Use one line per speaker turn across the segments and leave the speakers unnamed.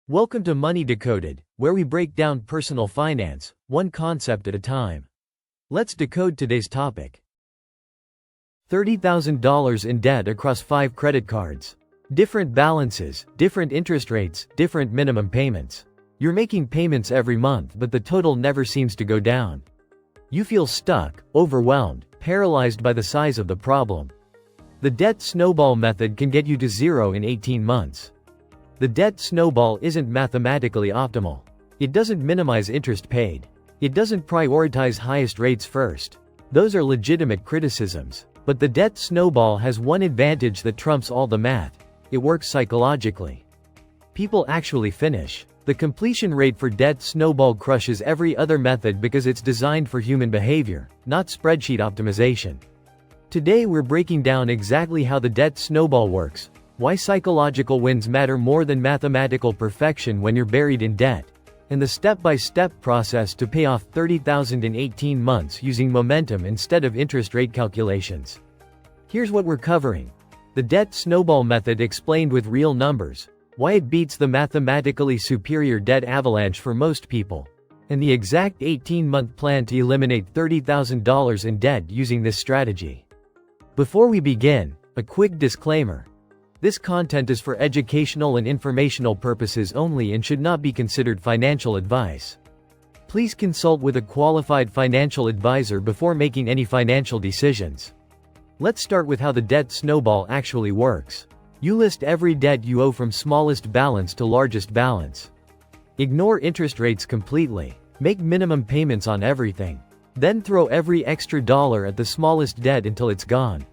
Welcome to Money Decoded, where we break down personal finance, one concept at a time. Let's decode today's topic. $30,000 in debt across 5 credit cards. Different balances, different interest rates, different minimum payments. You're making payments every month, but the total never seems to go down. You feel stuck, overwhelmed, paralyzed by the size of the problem. The debt snowball method can get you to zero in 18 months. The debt snowball isn't mathematically optimal. It doesn't minimize interest paid. It doesn't prioritize highest rates first. Those are legitimate criticisms. But the debt snowball has one advantage that trumps all the math. It works psychologically. People actually finish. The completion rate for debt snowball crushes every other method because it's designed for human behavior, not spreadsheet optimization. Today we're breaking down exactly how the debt snowball works, why psychological wins matter more than mathematical perfection when you're buried in debt, and the step-by-step process to pay off $30,000 in 18 months using momentum instead of interest rate calculations. Here's what we're covering. The debt snowball method explained with real numbers, why it beats the mathematically superior debt avalanche for most people, and the exact 18-month plan to eliminate $30,000 in debt using this strategy. Before we begin, a quick disclaimer. This content is for educational and informational purposes only and should not be considered financial advice. Please consult with a qualified financial advisor before making any financial decisions. Let's start with how the debt snowball actually works. You list every debt you owe from smallest balance to largest balance. Ignore interest rates completely. Make minimum payments on everything. Then throw every extra dollar at the smallest debt until it's gone.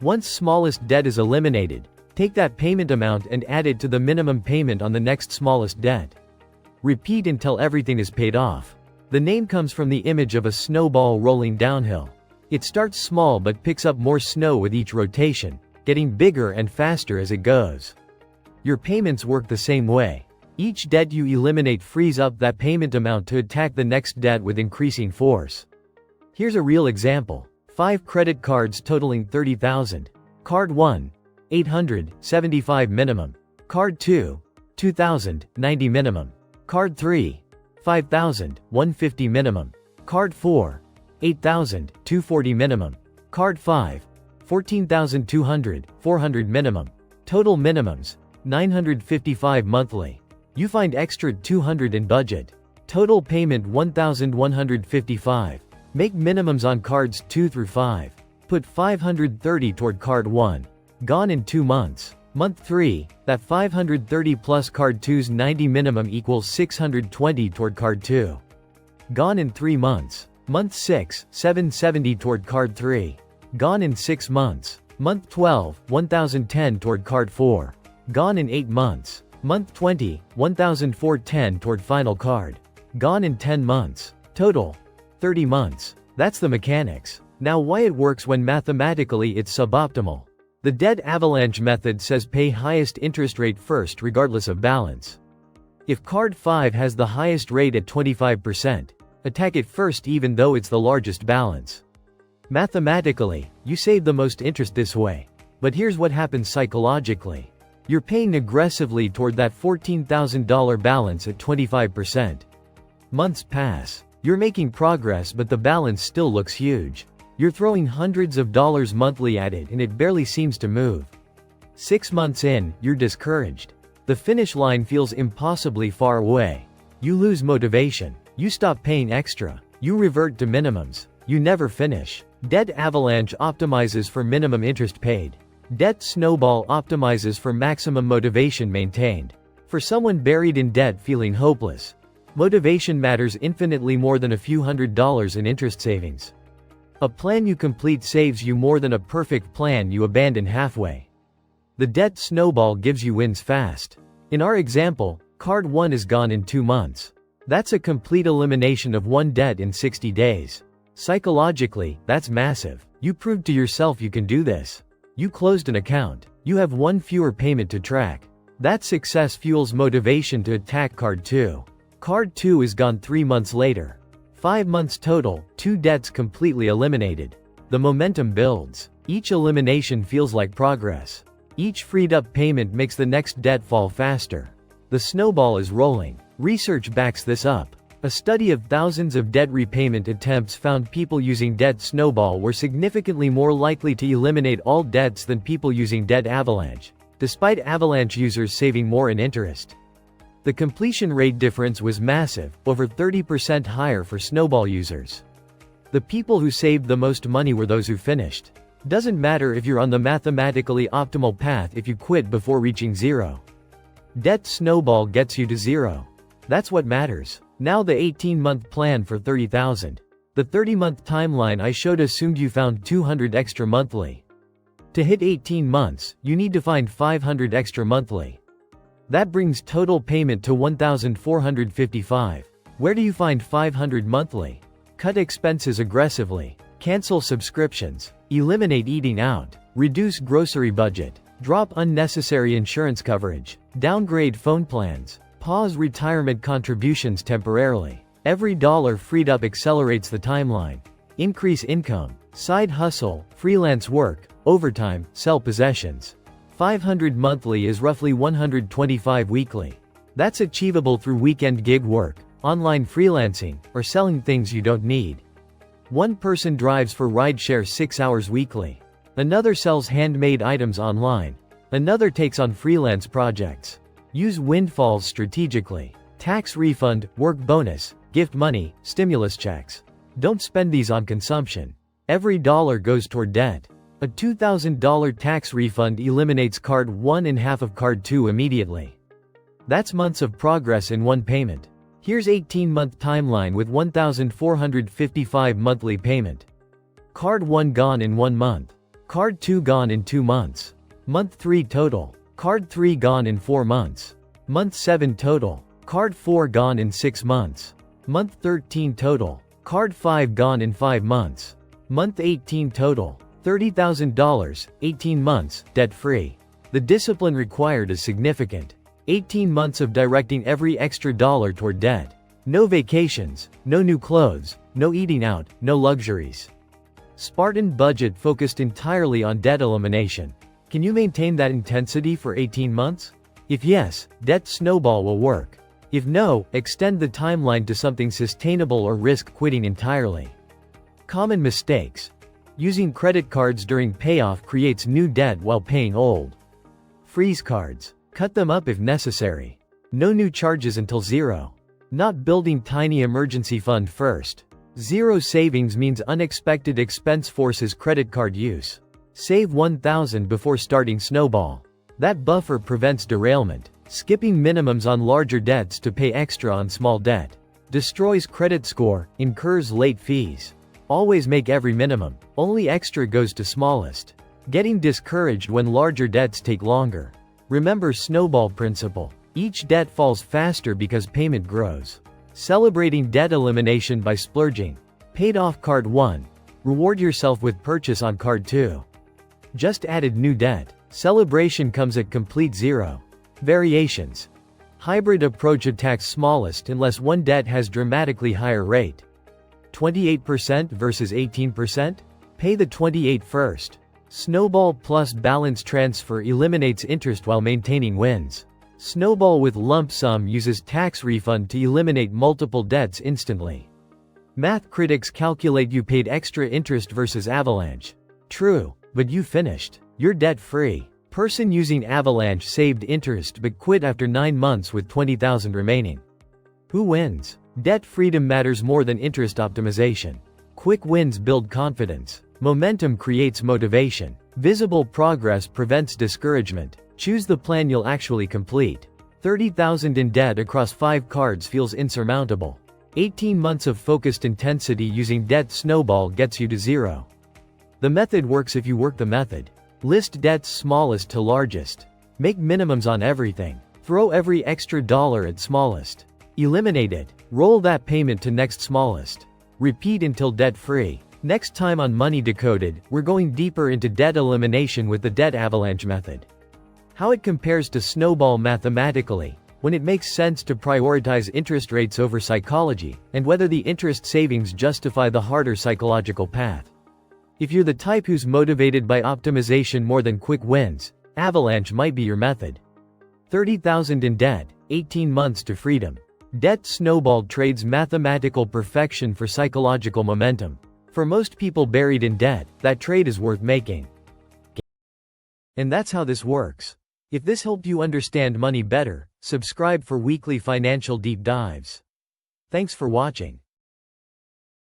Once smallest debt is eliminated, take that payment amount and add it to the minimum payment on the next smallest debt. Repeat until everything is paid off. The name comes from the image of a snowball rolling downhill. It starts small but picks up more snow with each rotation, getting bigger and faster as it goes. Your payments work the same way. Each debt you eliminate frees up that payment amount to attack the next debt with increasing force. Here's a real example. 5 credit cards totaling $30,000. Card 1. $875 minimum. Card 2. $2,090 minimum. Card 3. $5,150 minimum. Card 4. $8,240 minimum. Card 5. $14,200 minimum. Total minimums, $955 monthly. You find extra $200 in budget. Total payment $1,155. Make minimums on cards 2 through 5. Put $530 toward card 1. Gone in 2 months. Month 3, that $530 plus card 2's 90 minimum equals $620 toward card 2. Gone in 3 months. Month 6, $770 toward card 3. Gone in 6 months. Month 12, $1,010 toward card 4. Gone in 8 months. Month 20, $1,410 toward final card. Gone in 10 months. Total, 30 months. That's the mechanics. Now why it works when mathematically it's suboptimal. The debt avalanche method says pay highest interest rate first regardless of balance. If card 5 has the highest rate at 25%, attack it first even though it's the largest balance. Mathematically, you save the most interest this way. But here's what happens psychologically. You're paying aggressively toward that $14,000 balance at 25%. Months pass. You're making progress but the balance still looks huge. You're throwing hundreds of dollars monthly at it and it barely seems to move. 6 months in, you're discouraged. The finish line feels impossibly far away. You lose motivation. You stop paying extra. You revert to minimums. You never finish. Debt avalanche optimizes for minimum interest paid. Debt snowball optimizes for maximum motivation maintained. For someone buried in debt feeling hopeless, motivation matters infinitely more than a few $100s in interest savings. A plan you complete saves you more than a perfect plan you abandon halfway. The debt snowball gives you wins fast. In our example, card 1 is gone in 2 months. That's a complete elimination of one debt in 60 days. Psychologically, that's massive. You proved to yourself you can do this. You closed an account. You have one fewer payment to track. That success fuels motivation to attack card 2. Card 2 is gone 3 months later. 5 months total, 2 debts completely eliminated. The momentum builds. Each elimination feels like progress. Each freed up payment makes the next debt fall faster. The snowball is rolling. Research backs this up. A study of thousands of debt repayment attempts found people using debt snowball were significantly more likely to eliminate all debts than people using debt avalanche, despite avalanche users saving more in interest. The completion rate difference was massive, over 30% higher for snowball users. The people who saved the most money were those who finished. Doesn't matter if you're on the mathematically optimal path if you quit before reaching zero. Debt snowball gets you to zero. That's what matters. Now the 18-month plan for $30,000. The 30-month timeline I showed assumed you found $200 extra monthly. To hit 18 months, you need to find $500 extra monthly. That brings total payment to $1,455. Where do you find $500 monthly? Cut expenses aggressively. Cancel subscriptions. Eliminate eating out. Reduce grocery budget. Drop unnecessary insurance coverage. Downgrade phone plans. Pause retirement contributions temporarily. Every dollar freed up accelerates the timeline. Increase income. Side hustle, freelance work, overtime, sell possessions. $500 monthly is roughly $125 weekly. That's achievable through weekend gig work, online freelancing, or selling things you don't need. One person drives for rideshare 6 hours weekly. Another sells handmade items online. Another takes on freelance projects. Use windfalls strategically. Tax refund, work bonus, gift money, stimulus checks. Don't spend these on consumption. Every dollar goes toward debt. A $2,000 tax refund eliminates card 1 and half of card 2 immediately. That's months of progress in one payment. Here's 18-month timeline with $1,455 monthly payment. Card 1 gone in 1 month. Card 2 gone in 2 months. Month 3 total. Card 3 gone in 4 months. Month 7 total. Card 4 gone in 6 months. Month 13 total. Card 5 gone in 5 months. Month 18 total. $30,000, 18 months, debt-free. The discipline required is significant. 18 months of directing every extra dollar toward debt. No vacations, no new clothes, no eating out, no luxuries. Spartan budget focused entirely on debt elimination. Can you maintain that intensity for 18 months? If yes, debt snowball will work. If no, extend the timeline to something sustainable or risk quitting entirely. Common mistakes. Using credit cards during payoff creates new debt while paying old. Freeze cards. Cut them up if necessary. No new charges until zero. Not building tiny emergency fund first. Zero savings means unexpected expense forces credit card use. Save $1,000 before starting snowball. That buffer prevents derailment. Skipping minimums on larger debts to pay extra on small debt. Destroys credit score, incurs late fees. Always make every minimum. Only extra goes to smallest. Getting discouraged when larger debts take longer. Remember snowball principle. Each debt falls faster because payment grows. Celebrating debt elimination by splurging. Paid off card 1. Reward yourself with purchase on card 2. Just added new debt. Celebration comes at complete zero. Variations. Hybrid approach attacks smallest unless one debt has dramatically higher rate. 28% versus 18%? Pay the 28 first. Snowball plus balance transfer eliminates interest while maintaining wins. Snowball with lump sum uses tax refund to eliminate multiple debts instantly. Math critics calculate you paid extra interest versus avalanche. True, but you finished. You're debt-free. Person using avalanche saved interest but quit after 9 months with $20,000 remaining. Who wins? Debt freedom matters more than interest optimization. Quick wins build confidence. Momentum creates motivation. Visible progress prevents discouragement. Choose the plan you'll actually complete. $30,000 in debt across 5 cards feels insurmountable. 18 months of focused intensity using debt snowball gets you to zero. The method works if you work the method. List debts smallest to largest. Make minimums on everything. Throw every extra dollar at smallest. Eliminate it. Roll that payment to next smallest. Repeat until debt-free. Next time on Money Decoded, we're going deeper into debt elimination with the debt avalanche method. How it compares to snowball mathematically, when it makes sense to prioritize interest rates over psychology, and whether the interest savings justify the harder psychological path. If you're the type who's motivated by optimization more than quick wins, avalanche might be your method. $30,000 in debt. 18 months to freedom. Debt Snowball trades mathematical perfection for psychological momentum. For most people buried in debt, that trade is worth making. And that's how this works. If this helped you understand money better, subscribe for weekly financial deep dives. Thanks for watching.